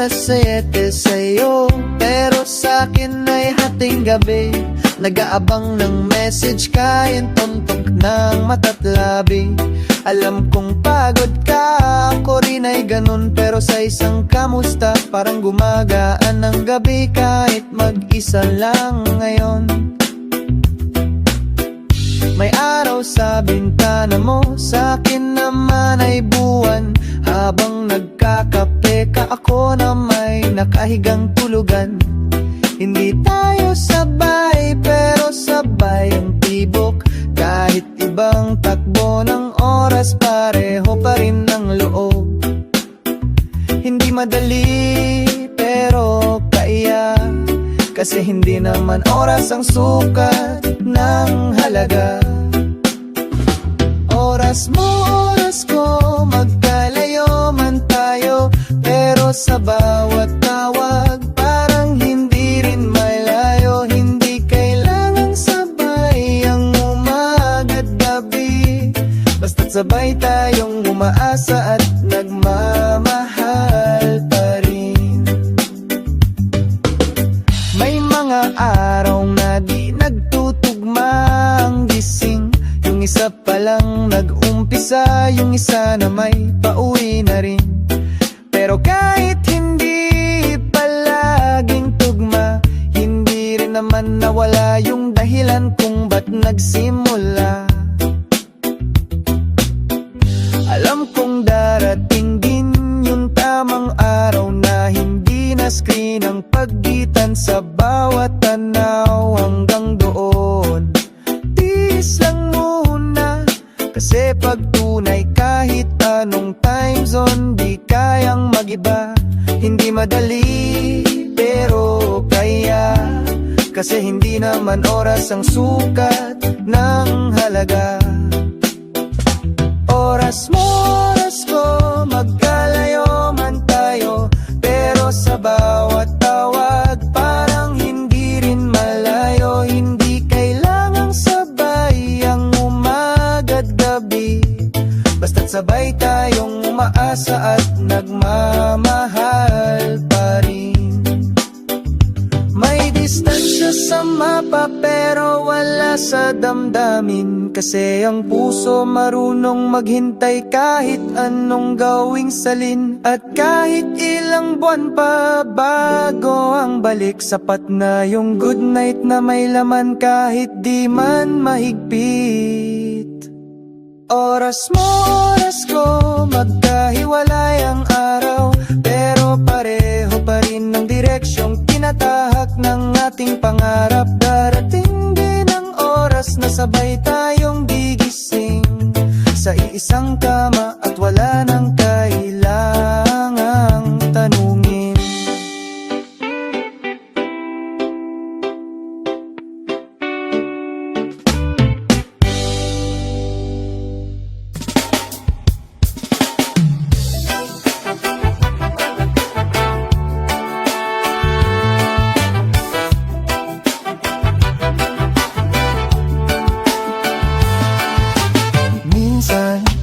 7 sa'yo, pero sa'kin ay hating gabi. Nag-aabang ng message ka, yung tuntok ng matatlabi. Alam kong pagod ka, ako rin ay ganun. Pero sa isang kamusta, parang gumagaan ng gabi. Kahit mag-isa lang ngayon. May araw sa bintana mo, sa'kin naman ay buwan. Habang nagkakape ka, ako na may nakahigang tulugan. Hindi tayo sabay, pero sabay ang tibok. Kahit ibang takbo ng oras, pareho pa rin ang loob. Hindi madali, pero kaya. Kasi hindi naman oras ang sukat ng halaga. Oras mo, oras ko, magkalayo man tayo. Pero sa bawat tawag, parang hindi rin malayo. Hindi kailangang sabay ang umaga at gabi. Basta't sabay tayong umaasa at nagmamahal pa rin. May mga araw na di nagtutugma ang gising. Yung isa pa lang nag-umpisa, yung isa na may pauwi na rin. Pero kahit hindi palaging tugma, hindi rin naman nawala yung dahilan kung ba't nagsimula. Alam kong darating din yung tamang araw na hindi na screen ang pagitan sa bawat tanaw. Hanggang doon, tiis lang muna. Kasi pag tunay kahit anong time zone, di kayang mag-iba. Hindi madali, pero kaya. Kasi hindi naman oras ang sukat ng halaga. Oras mo, oras ko, magkalayo man tayo. Pero sa bawat tawag, parang hindi rin malayo. Hindi kailangang sabay ang umaga at gabi. Basta't sabay tayong umaasa at nagmamahal pa rin. May distansya sa mapa pero wala sa damdamin. Kasi ang puso marunong maghintay kahit anong gawing salin. At kahit ilang buwan pa bago ang balik, sapat na yung good night na may laman kahit di man mahigpit. Oras mo, oras ko, magkahiwalay ang araw. Pero pareho pa rin ang direksyong tinatahak ng ating pangarap. Darating din ang oras na sabay tayong gigising sa iisang kama at wala nang kailangang tanungin.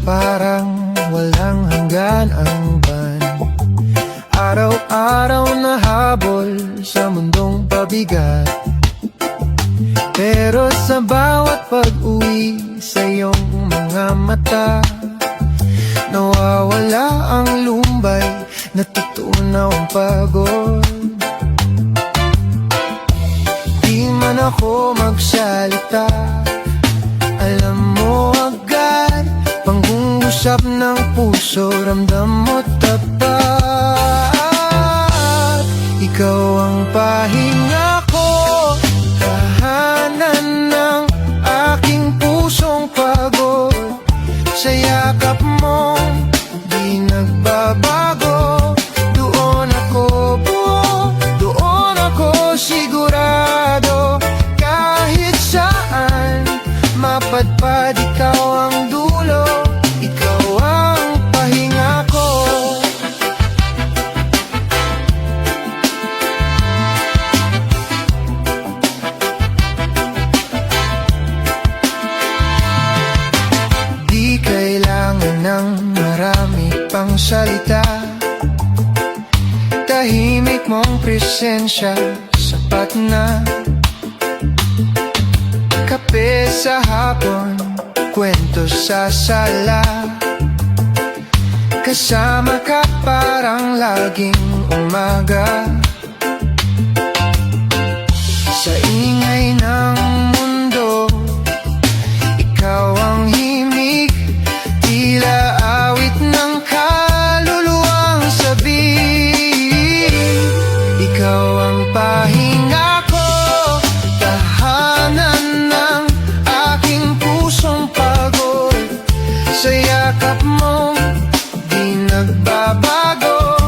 Parang walang hanggan ang ban. Araw-araw na habol sa mundong pabigat. Pero sa bawat pag-uwi sa iyong mga mata, nawawala ang lumbay, natutunaw ang pagod. Di man ako magsalita, alam mo agad, pangungusap ng puso, ramdam mo tapat. Ikaw ang pahinga ko, tahanan ng aking pusong pagod. Sa yakap mo, di nagbabago. Doon ako buo, doon ako sigurado. Kahit saan mapadpad, ikaw ang dulo. Ikaw ang pahinga ko. Di kailangan ng marami pang salita. mong presensya sapat na. Kape sa hapon, kwento sa sala, kasama ka parang laging umaga. Sa ingay ng mundo, ikaw ang himig, tila awit ng kaluluwang sabik. Ikaw ang pahinga ko, tahanan ng aking pusong pagod. Sa yakap mo, di nagbabago.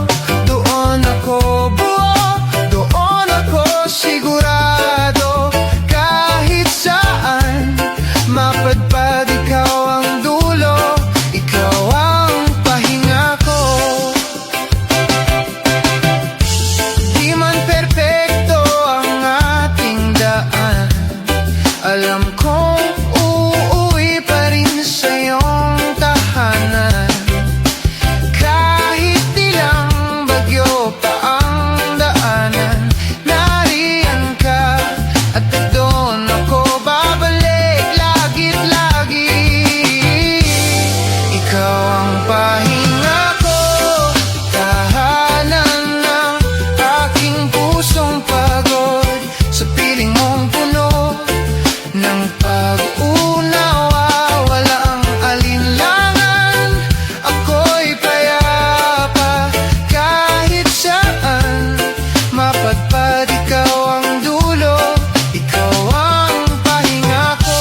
Doon ako buo, doon ako sigurado. Kahit saan mapadpad, ikaw ang dulo, ikaw ang pahinga ko. Di man perpekto ang ating daan, alam kong uuwi pa rin sa iyong tahanan. Kahit ilang bagyo pa ang daanan, nariyan ka at doon ako babalik lagit lagi. Ikaw ang pahinga ko, tahanan ng aking pusong pagod. Sa piling mong puno ng pag-unawa, walang alinlangan, ako'y payapa. Kahit saan mapadpad, ikaw ang dulo, ikaw ang pahinga ko.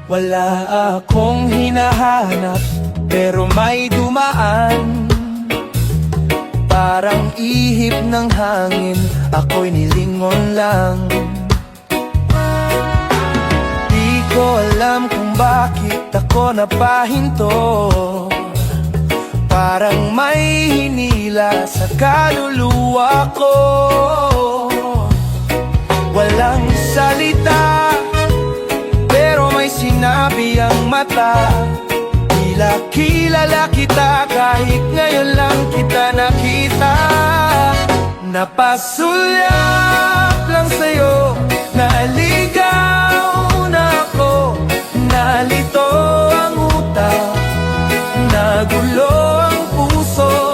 Wala akong hinahanap, pero may dumaan. Parang ihip ng hangin, ako'y nilingon lang. Di ko alam kung bakit ako napahinto. Parang may hinila sa kaluluwa ko. Walang salita, pero may sinabi ang mata. Tila kilala kita kahit ngayon lang kita nakita. Napasulyap lang sa'yo, naligaw na ako. Nalito ang utak, nagulo ang puso.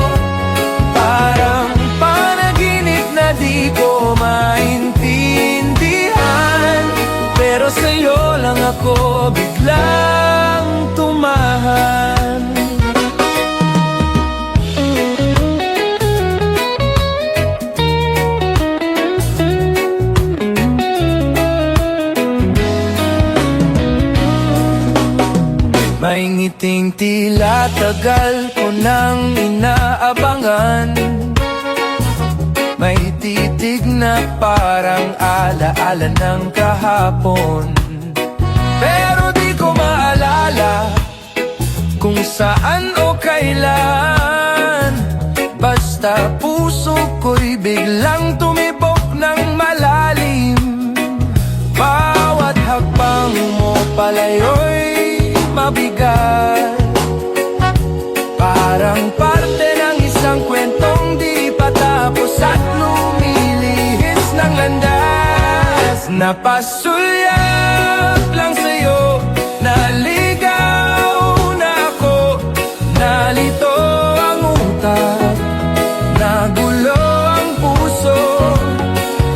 Parang panaginip na di ko maintindihan, pero sa'yo lang ako biglang tumahan. May ngiting tila tagal ko nang inaabangan. May titig na parang alaala ng kahapon. Pero di ko maalala kung saan o kailan. Basta puso ko'y biglang tumibok ng malalim. Bawat hakbang mo palayo'y mabigat. Parang parte ng isang kwentong di patapos at lumilihis ng landas. Napasulyap lang sa'yo, naligaw na ako. Nalito ang utak, nagulo ang puso.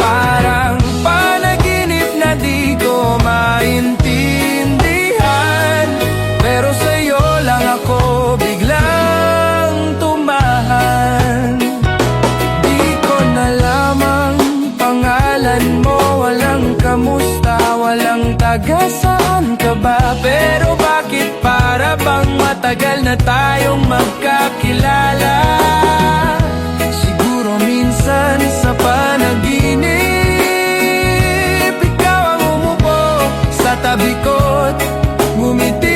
Parang panaginip na di ko maintindihan, pero sa'yo lang ako biglang tumahan. Di ko na lamang pangalan mo, matagal na tayong magkakilala. Siguro minsan sa panaginip, ikaw ang umupo sa tabi ko't ngumiti.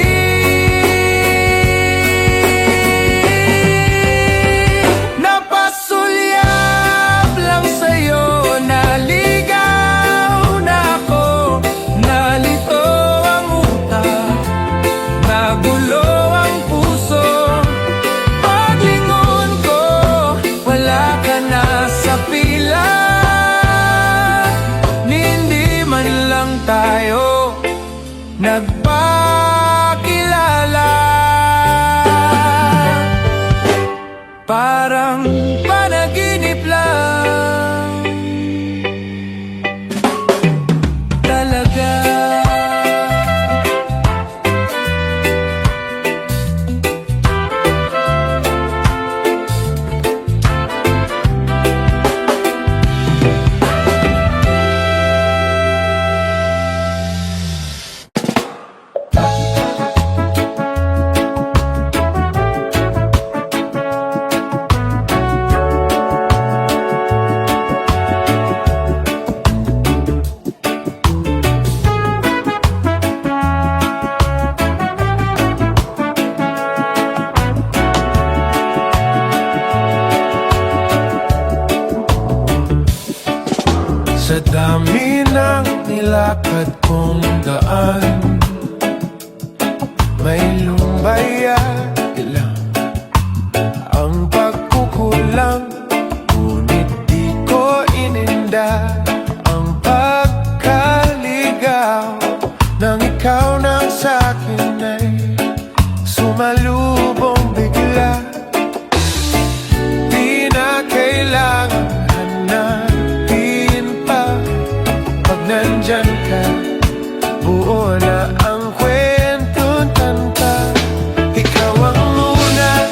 Napasulyap lang sa'yo, naligaw na ako, nalito ang utak, nagulo ang puso. Paglingon ko, wala ka na sa pila, hindi man lang tayo nagpakilala. Parang panaginip lang talaga. Sa dami ng nilakad kong daan, may lumbaya ilang ang pagkukulang, ngunit di ko ininda ang pagkaligaw nang ikaw nang sa'kin ay sumalubong bigla. Di na kailangan nandyan ka, buo na ang kwento'ng kanta. Ikaw ang una,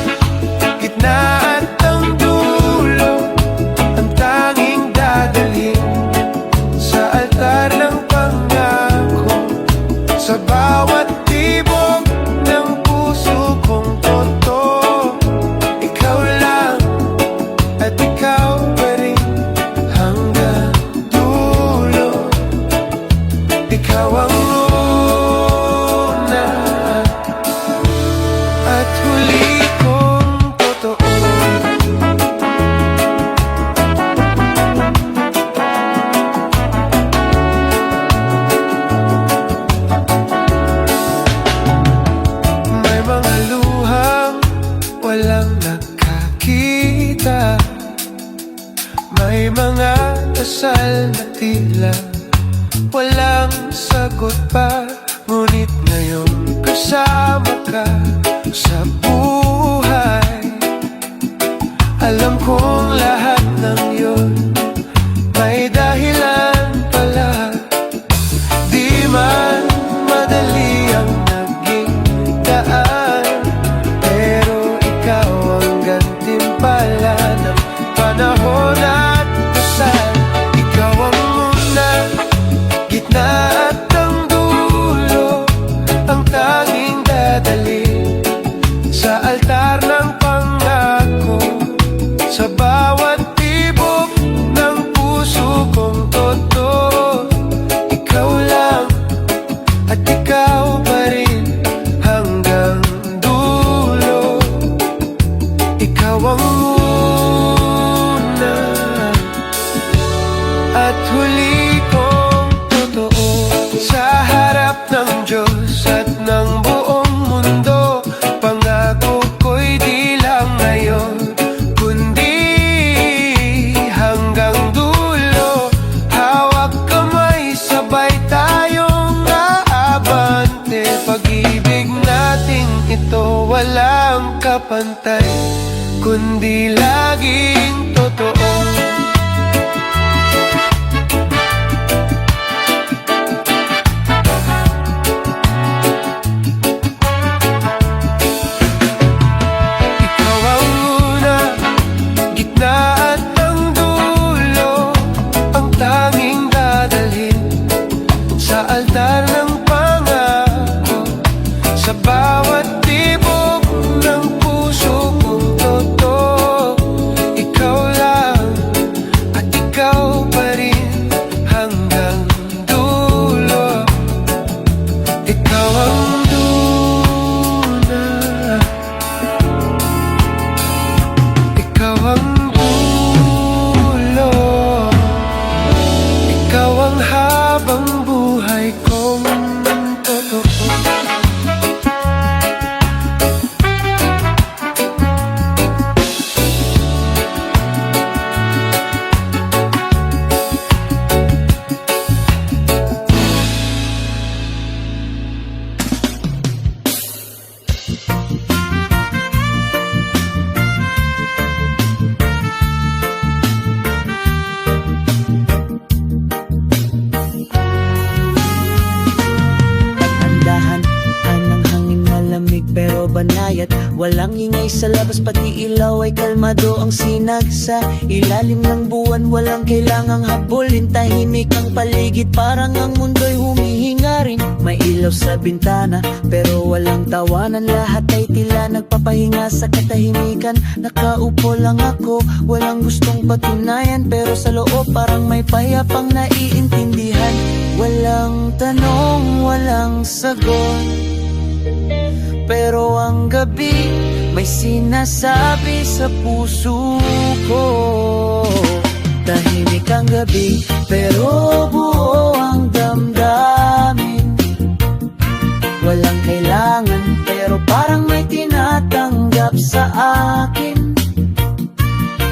gitna at ang dulo, ang tanging dadalhin sa altar ng pangako. Sa bawat tibok ng puso kong totoo, ikaw lang at ikaw pa rin hanggang dulo. Ikaw ang una at huli kong totoo. May mga luhang walang nakakita, may mga dasal na tila walang sagot pa, ngunit ngayon kasama ka sa buhay. Alam kong lahat ng yun may dahilan pala. Di man madali ang naging daan, pero ikaw ang gantimpala ng panahon at dasal. Ikaw ang una, gitna at ang dulo, ang tanging dadalhin sa altar ng pangako. Sa bawat tibok ng puso kong totoo, ikaw lang at ikaw pa rin hanggang dulo. Ikaw ang una at huli kong totoo. Sa harap ng Diyos at ng buong mundo, pangako ko'y di lang ngayon, kundi hanggang dulo. Hawak kamay, sabay tayong aabante. Pag-ibig nating ito walang kapantay, kundi laging totoo. Sa altar ng pangako, sa bawat tibok Walang ingay sa labas, pati ilaw ay kalmado ang sinag. Sa ilalim ng buwan, walang kailangang habulin. Tahimik ang paligid, parang ang mundo'y humihinga rin. May ilaw sa bintana, pero walang tawanan. Lahat ay tila nagpapahinga sa katahimikan. Nakaupo lang ako, walang gustong patunayan, pero sa loob parang may payapang naiintindihan. Walang tanong, walang sagot, pero ang gabi may sinasabi sa puso ko. Tahimik ang gabi, pero buo ang damdamin. Walang kailangan, pero parang may tinatanggap sa akin.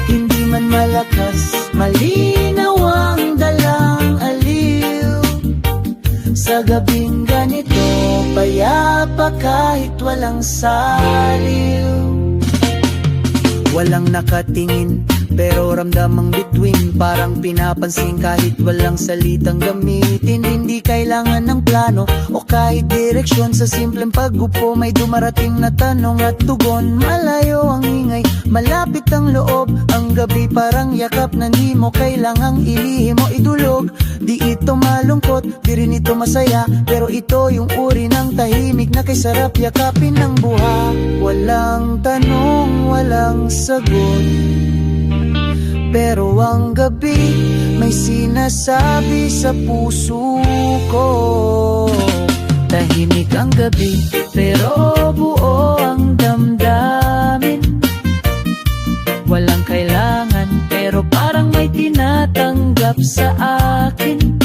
Hindi man malakas, malinaw ang dalang aliw. Sa gabing ganito, payapa kahit walang saliw. Walang nakatingin, pero ramdam ang bituin. Parang pinapansin kahit walang salitang gamitin. Hindi kailangan ng plano o kahit direksyon. Sa simpleng pag-upo may dumarating na tanong at tugon. Malayo ang ingay, malapit ang loob. Ang gabi parang yakap na di mo kailangang ilihim o idulog. Di ito malungkot, di rin ito masaya, pero ito yung uri ng tahimik na kay sarap yakapin ng buha. Walang tanong, walang sagot, pero ang gabi may sinasabi sa puso ko. Tahimik ang gabi, pero buo ang damdamin. Walang kailangan, pero parang may tinatanggap sa akin.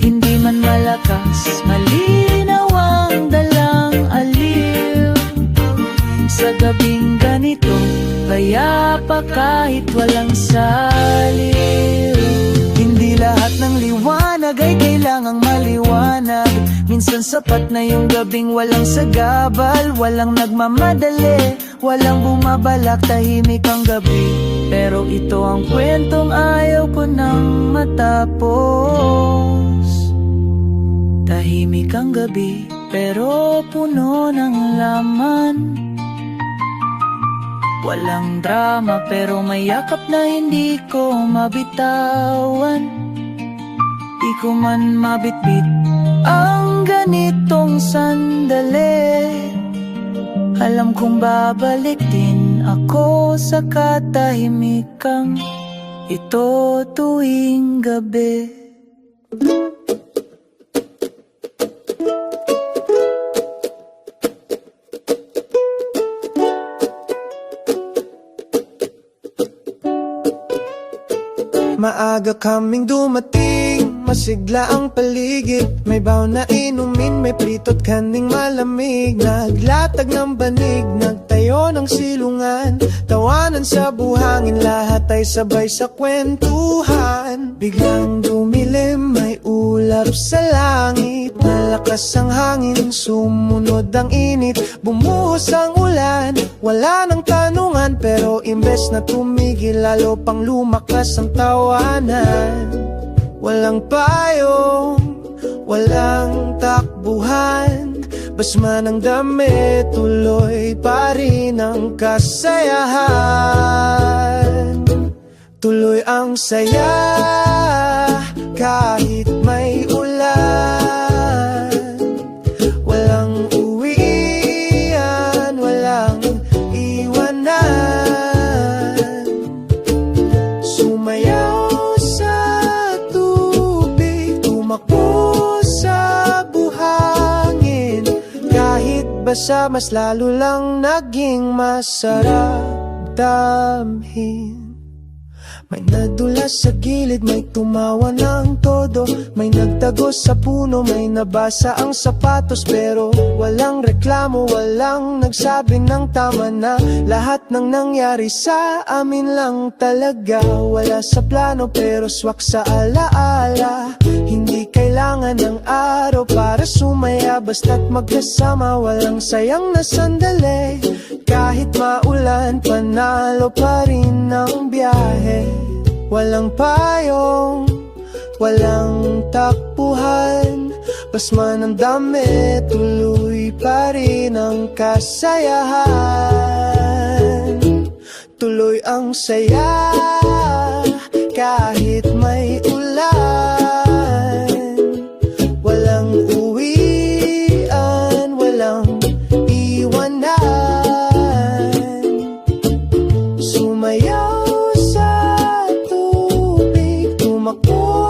Hindi man malakas, malinaw ang dalang aliw. Sa gabing ganito, payapa kahit walang saliw. Hindi lahat ng liwanag ay kailangang maliwanag. Minsan sapat na yung gabing walang sagabal. Walang nagmamadali, walang bumabalak. Tahimik ang gabi, pero ito ang kwentong ayaw ko nang matapos. Tahimik ang gabi, pero puno ng laman. Walang drama, pero may yakap na hindi ko mabitawan. Di ko man mabitbit ang ganitong sandali. Alam kong babalik din ako sa katahimikang ito tuwing gabi. Maaga kaming dumating, masigla ang paligid. May baon na inumin, may prito't kaning malamig. Naglatag ng banig, nagtayo ng silungan. Tawanan sa buhangin, lahat ay sabay sa kwentuhan. Biglang dumilim, may ulap sa langit. Malakas ang hangin, sumunod ang init. Bumuhos ang ulan, wala nang tanungan. Pero imbes na tumigil, lalo pang lumakas ang tawanan. Walang payong, walang takbuhan. Basma ng damit, tuloy pa rin ang kasayahan. Tuloy ang saya, kahit may ulan. Walang uwian, walang iwanan. Sumayaw sa tubig, tumakbo sa buhangin. Kahit basa, mas lalo lang naging masarap damhin. May nadulas sa gilid, may tumawa ng todo. May nagtagos sa puno, may nabasa ang sapatos. Pero walang reklamo, walang nagsabi ng tama na. Lahat ng nangyari sa amin lang talaga. Wala sa plano pero swak sa alaala. Hindi kailangan ng araw para sumaya. Basta't magkasama, walang sayang na sandali. Kahit maulan, panalo pa rin ang biyahe. Walang payong, walang takbuhan. Lipas man ang dami, tuloy pa rin ang kasayahan. Tuloy ang saya kahit may ulan. Walang uwian, walang iwanan. Sumayaw sa tubig, tumakbo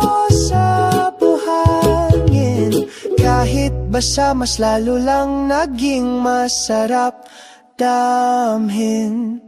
sa buhangin. Kahit basa, mas lalo lang naging masarap damhin.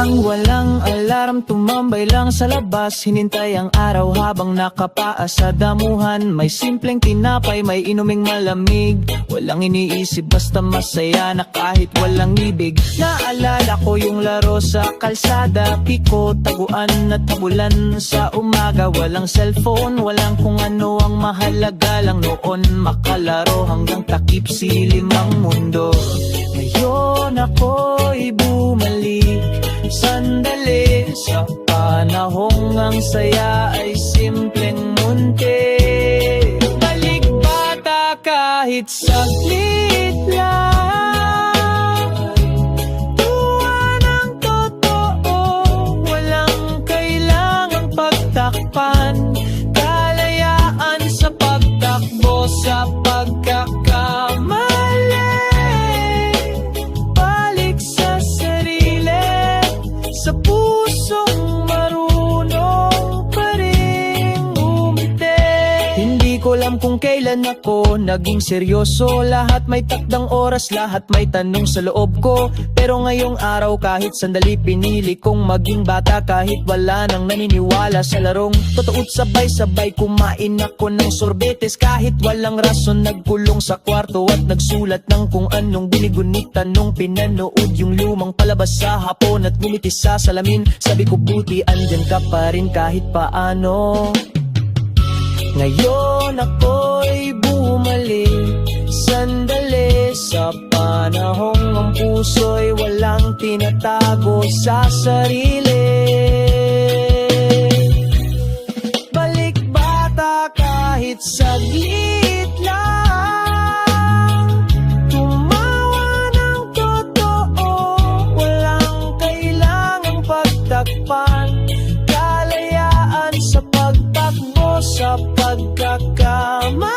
Walang alarm, tumambay lang sa labas. Hinintay ang araw habang nakapaas sa damuhan. May simpleng tinapay, may inuming malamig. Walang iniisip, basta masaya na kahit walang ibig. Naalala ko yung laro sa kalsada, piko, taguan at tabulan sa umaga. Walang cellphone, walang kung ano ang mahalaga lang noon. Makalaro hanggang takip silim ang mundo. Ngayon ako'y bumalik sandali sa panahong ang saya ay simpleng munti. Balik bata kahit saglit lang. Tuwa ng totoo, walang kailangang pagtakpan. Kalayaan sa pagtakbo sa pagkakamali. Sa pusong marunong pa rin umiti. Hindi ko alam kung kailan ako naging seryoso. Lahat may takdang oras, lahat may tanong sa loob ko. Pero ngayong araw kahit sandali pinili kong maging bata. Kahit wala nang naniniwala sa larong totoo't sabay-sabay kumain ako ng sorbetes. Kahit walang rason nagkulong sa kwarto at nagsulat ng kung anong binigunita nung pinanood yung lumang palabas sa hapon. At ngumiti sa salamin, sabi ko buti andyan ka pa rin kahit paano. Ngayon ako'y bumalik sandali sa panahong ang puso'y walang tinatago sa sarili. Balik bata kahit saglit lang. Tumawa ng totoo, walang kailangang pagtakpan. Kalayaan sa pagtakbo sa pagkakamali.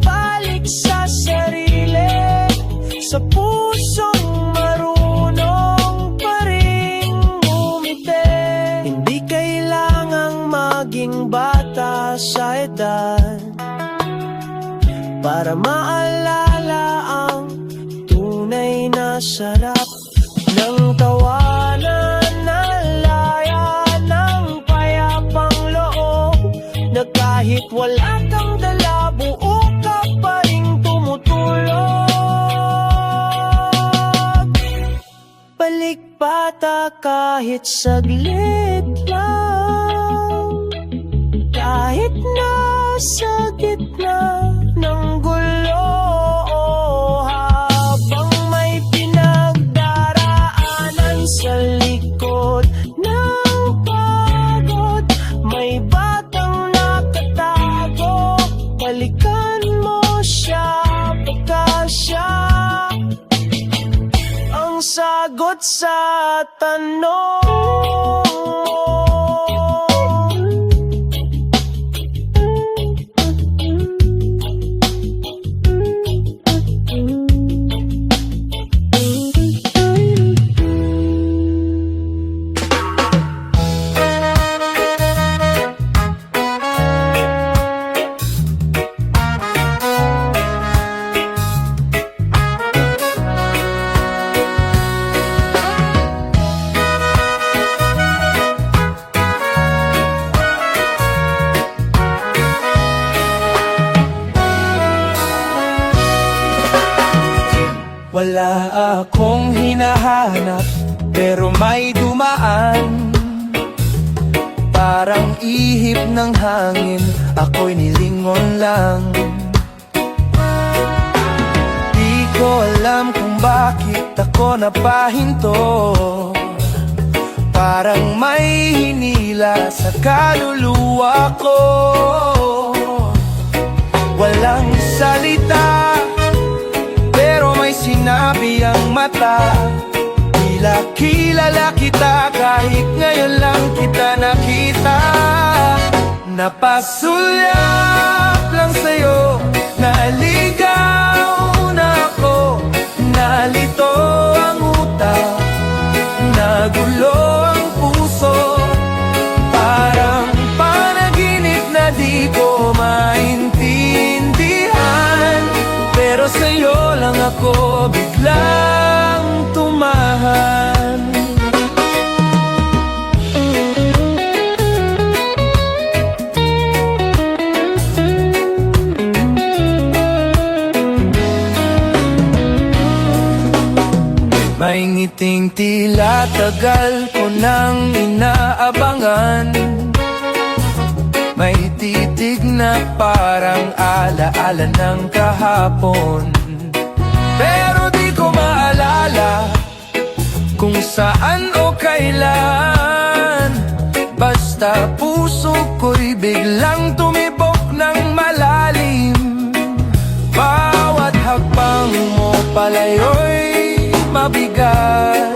Balik sa sarili, sa pusong marunong pa rin umiti. Hindi kailangang maging bata sa edad para maalala ang tunay na sarap ng tawanan. Na kahit wala kang dala, buo ka pa rin tumutulog. Balik bata kahit saglit lang. Kahit nasa gitna ng gulo, habang may pinagdaraanan sa likod ng pagod, may batang balikan mo siya pagka siya ang sagot sa tanong mo. Wala akong hinahanap, pero may dumaan. Parang ihip ng hangin, ako'y nilingon lang. Di ko alam kung bakit ako napahinto. Parang may hinila sa kaluluwa ko. Walang salita, pero may sinabi ang mata. Tila kilala kita kahit ngayon lang kita nakita. Napasulyap lang sa'yo, naligaw na ako. Nalito ang utak, nagulo ang puso. Parang panaginip na di ko maintindihan. Pero sa'yo lang ako biglang tumahan. May ngiting tila tagal ko nang inaabangan. May titig na parang alaala ng kahapon. Pero di ko maalala kung saan o kailan. Basta puso ko'y biglang tumibok ng malalim. Bawat hakbang mo palayo'y mabigat.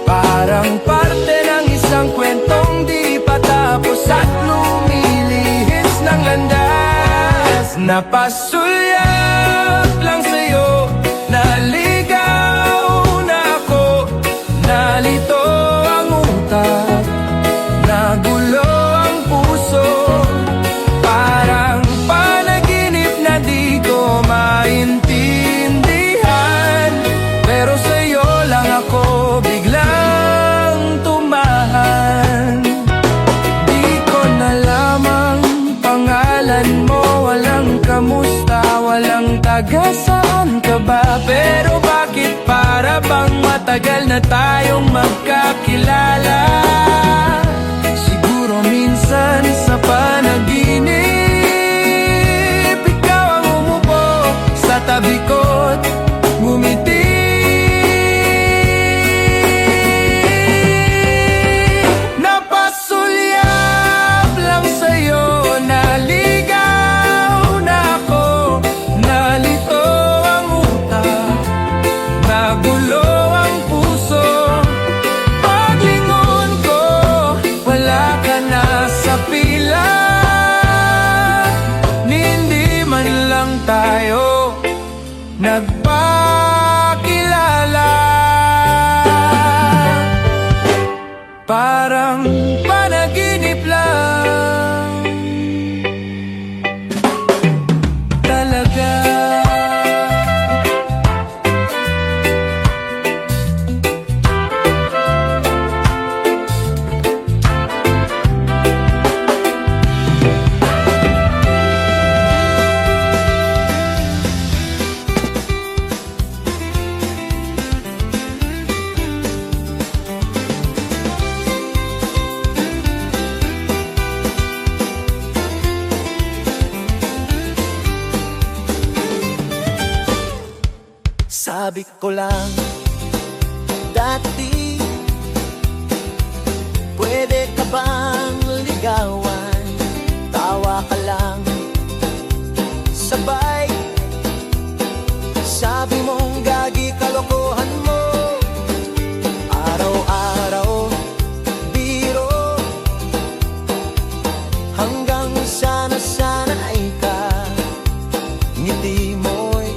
Parang parte ng isang kwentong di patapos at lumilihis ng landas. Napasulyap lang sa'yo, naligaw na ako. Nalito ang utak, nagulo ang puso. Parang panaginip na di ko maintindihan. Pero sa'yo lang ako biglang tumahan. Di ko na lamang pangalan mo, walang kamusta, walang taga saan ka ba. Pero bakit para bang matagal na tayong magkakilala? Siguro minsan sa panaginip, ikaw ang umupo sa tabi ko't ngumiti. Napasulyap lang sa'yo, naligaw na ako. Nalito ang utak, nagulo ang puso. Paglingon ko, wala ka na sa pila. Hindi man lang tayo nagpakilala. Parang panaginip lang talaga. Sabi ko lang dati, pwede ka bang ligawan? Tawa ka lang, sabay. Sabi mong gagi kalokohan mo. Araw-araw biro, hanggang sana ay ka. Ngiti mo'y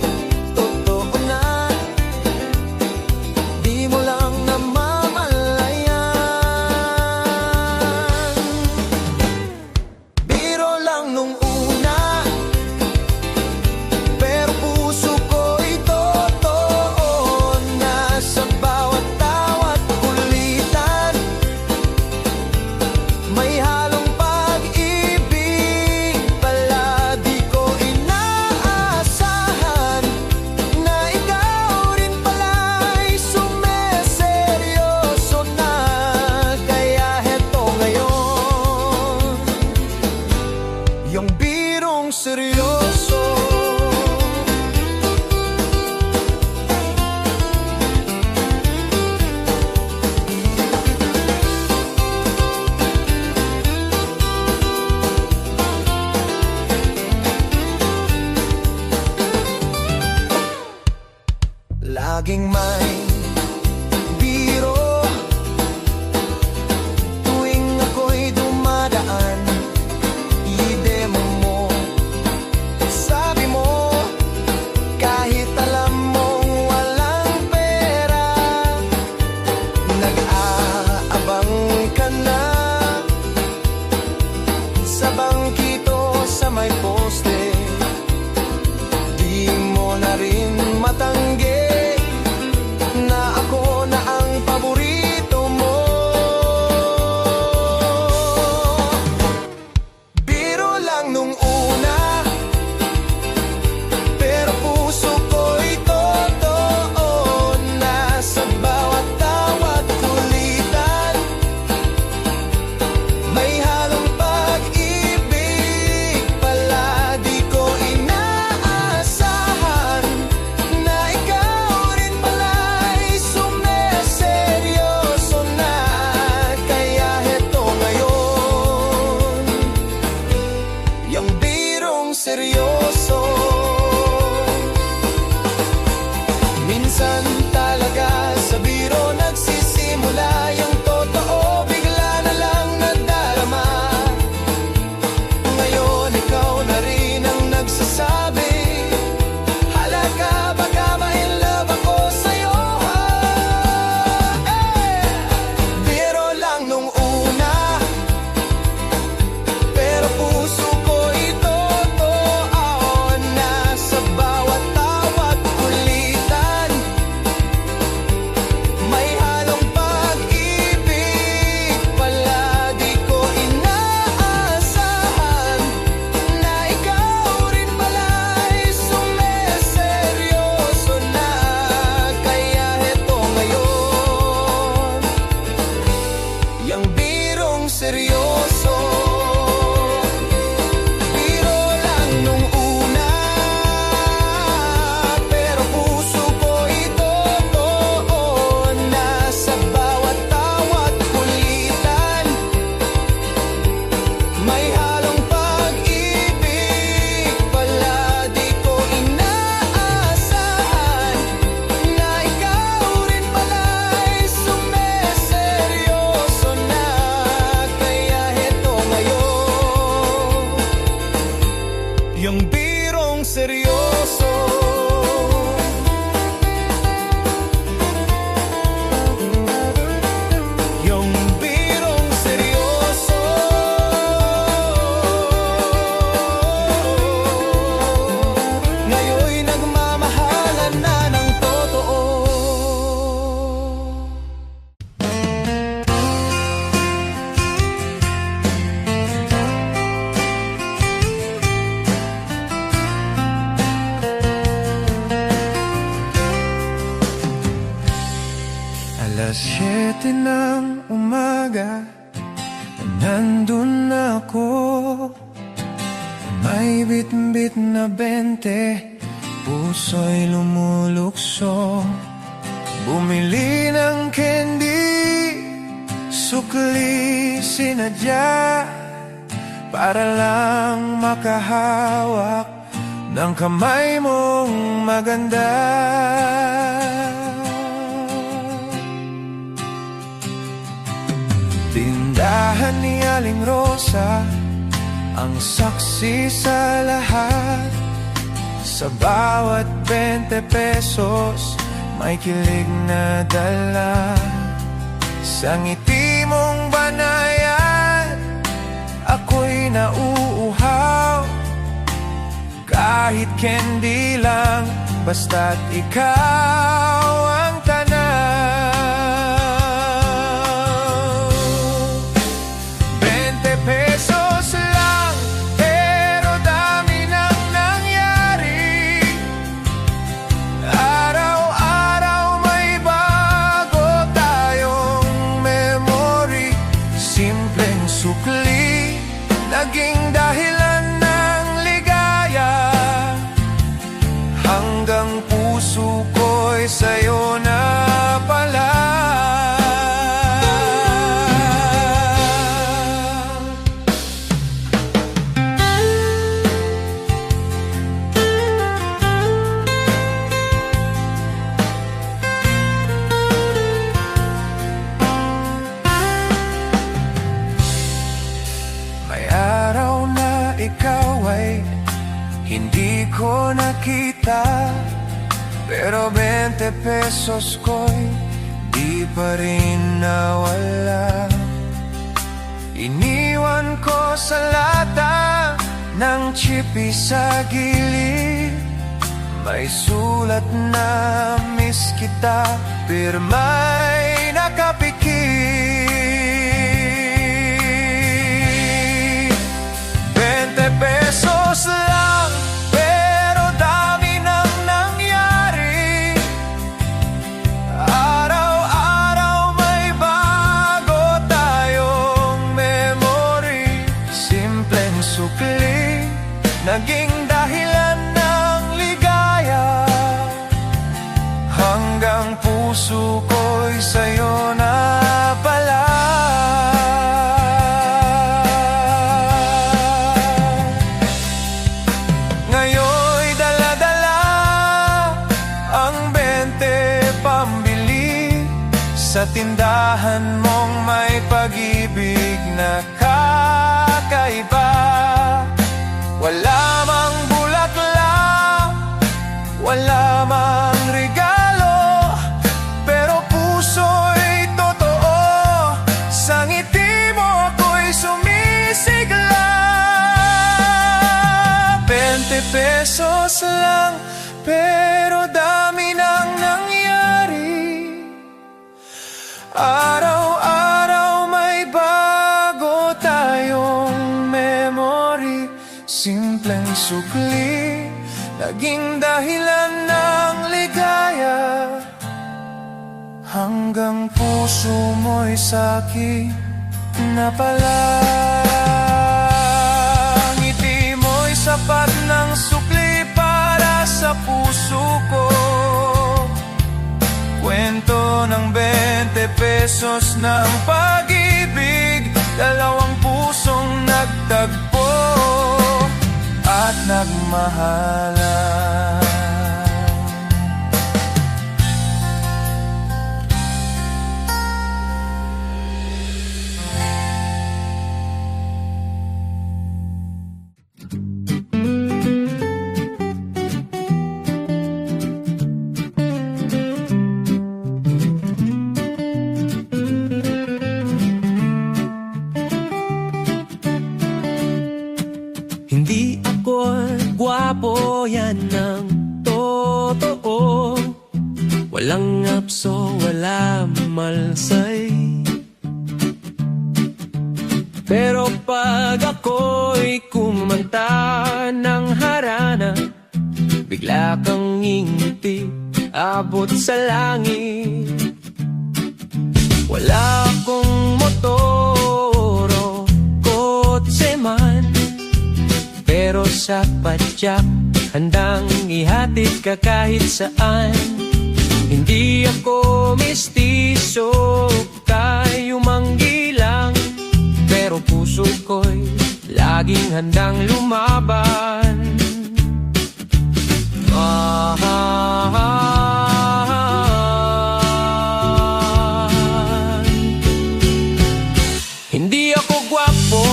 totoo na, di mo lang namamalayan. may biro. Tuwing ako'y dumadaan, i-demo mo. Sabi mo, kahit alam mong walang pera, nag-aabang ka na sa bangkito sa may poste. Di mo na rin matanggi na ako na ang paborito mo. Biro lang nung una, pero puso ko'y totoo na. Sa bawat tawat kulitan, may halong pag-ibig pala. Di ko inaasahan na ikaw rin pala'y sumeseryoso na. Kaya heto ngayon, yung birong seryoso. Minsan talaga sa biro nagsisimula yung totoo, bigla na lang nadarama. Ngayon ikaw na rin ang nagsasabi, halaga baka ma-in love ako sa'yo, ha? Biro lang nung una, pero puso ko'y totoo na. Sa bawat tawat kulitan, may halong pag-ibig pala. Di ko inaasahan na ikaw rin pala'y sumeseryoso na. Kaya heto ngayon, yung birong seryoso. Biro lang nung una, pero puso ko'y totoo na. Sa bawat tawat kulitan, may halong pag-ibig pala. Di ko inaasahan na ikaw rin pala'y sumeseryoso na. Kaya heto ngayon, yung birong seryoso. Yung birong seryoso. Ngayon'y nagmamahalan na ng totoo. Alas 7 ng umaga, nandun ako. May bit-bit na 20, puso'y lumulukso. Bumili ng candy, sukli sinadya, para lang makahawak ng kamay mong maganda. Tindahan ni Aling Rosa ang saksi sa lahat. Sa bawat 20 pesos, may kilig na dala. Sa ngiti mong banayad, ako'y nauuhaw. Kahit candy lang, basta't ikaw ang tanaw. 20 pesos lang, pero dami nang nangyari. Araw-araw may bago tayong memory. Simpleng sukli, naging dahilan ng ligaya. Hanggang puso ko'y sa'yo ko nakita, pero 20 pesos ko'y di pa rin nawala. Iniwan ko sa lata ng chippy sa gilid, may sulat na miss kita, pirma'y nakapikit. 20 pesos lang, pero dami nang nangyari. Araw-araw may bago tayong memory. Simpleng sukli, naging dahilan ng ligaya. Hanggang puso ko'y sa'yo na pala. Ngayon'y dala-dala ang 20 pambili sa tindahan mong may pag-ibig na kakaiba. Wala mang bulaklak, wala mang regalo, pero puso'y totoo. Sa ngiti mo ako'y sumisigla. 20 pesos lang, pero dami nang nangyari. Araw-araw may bago tayong memory. Simpleng sukli, naging dahilan ng ligaya. Hanggang puso mo'y sa'kin na pala. Ngiti mo'y sapat ng sukli para sa puso ko. Kwento ng 20 pesos ng pag-ibig, dalawang pusong nagtagpo at nagmahalan. Hindi ako gwapo, yan ang totoo. Walang apso, wala malsay. Pero pag ako'y kumanta ng harana, bigla kang ngingiti, abot sa langit. Wala akong motoro, kotse man, pero sa padyak, handang ihatid ka kahit saan. Hindi ako mistiso, kayo manggilang, pero puso ko'y laging handang lumaban. Hindi ako gwapo,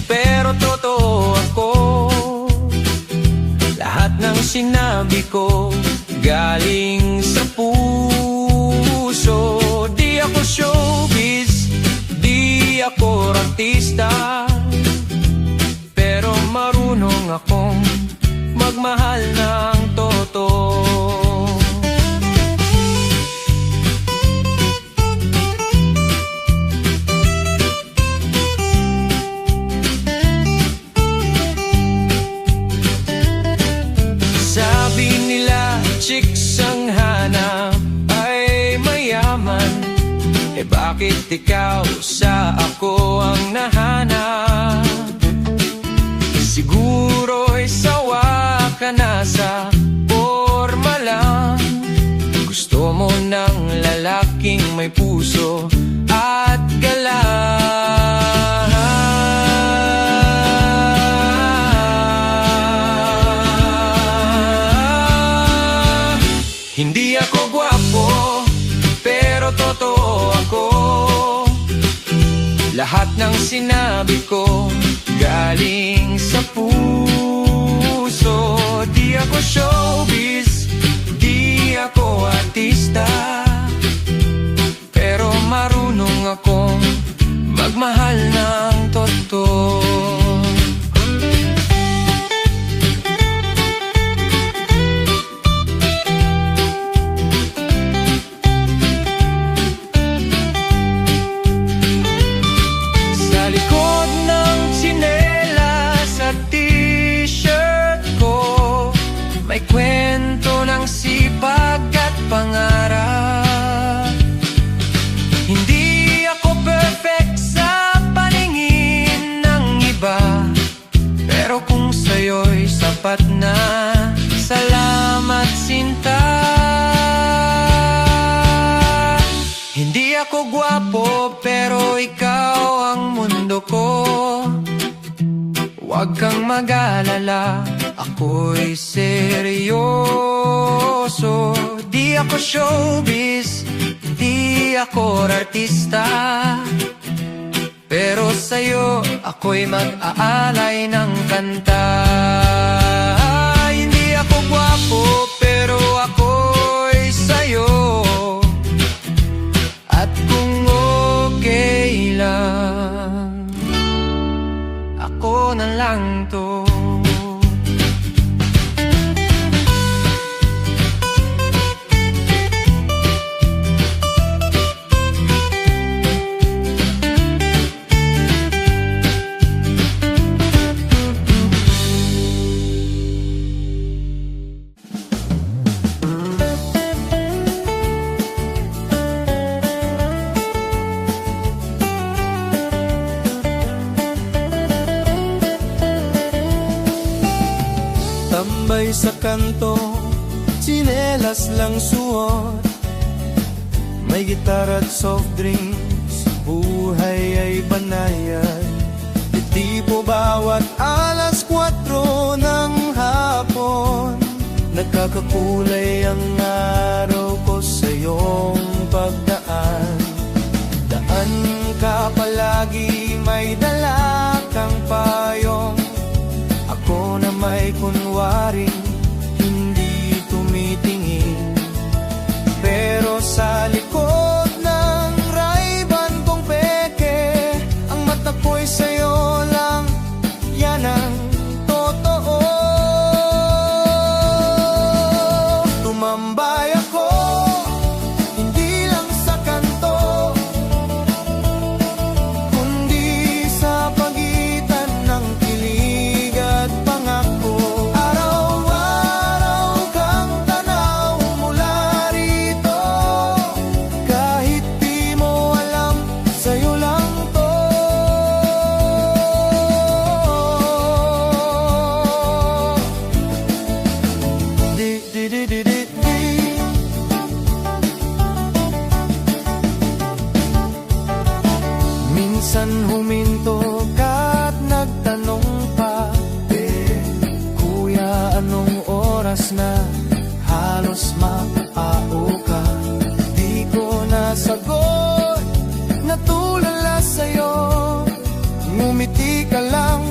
pero totoo ako. Lahat ng sinabi ko galing sa puso. Di ako showbiz, di ako artista, pero marunong akong magmahal ng totoo. Sabi nila chicks ang hanap ay mayaman, eh bakit ikaw sa ako ang nahanap? Siguro'y sawa ka na sa forma lang. Gusto mo ng lalaking may puso at galang. Hindi ako gwapo, pero totoo ako. Lahat ng sinabi ko galing sa puso. ako showbiz, di ako artista, pero marunong akong magmahal ng totoo. Sa likod ng tsinelas at t-shirt ko, may kwento ng sipag at pangarap. Hindi ako perfect sa paningin ng iba, pero kung sa'yo'y sapat na, salamat sinta. Hindi ako gwapo, pero ikaw ang mundo ko. Huwag kang mag-alala, ako'y seryoso. Di ako showbiz, di ako artista, pero sa'yo ako'y mag-aalay ng kanta. Hindi ako gwapo, pero ako'y sa'yo, at kung okay lang, ako na lang to. Tambay sa kanto, tsinelas lang suot, may gitara at soft drinks, buhay ay banayad. Di tipo bawat alas 4 ng hapon, nagkakakulay ang araw ko sa iyong pagdaan. Daan ka palagi, may dala kang payong, ako na may kunwaring hindi tumitingin, pero sa likod ng Ray-Ban kong peke, ang mata ko'y sa'yo lang, yan ang totoo. Tumambay ako, hindi lang sa kanto, kundi sa pagitan ng kilig at pangako. Araw-araw kang tanaw mula rito, kahit di mo alam, sa'yo lang to. Di. Minsan huminto ka at nagtanong pa, Kuya, anong oras na? Halos mapao ka. Di ko nasagot, natulala sa'yo, ngumiti ka lang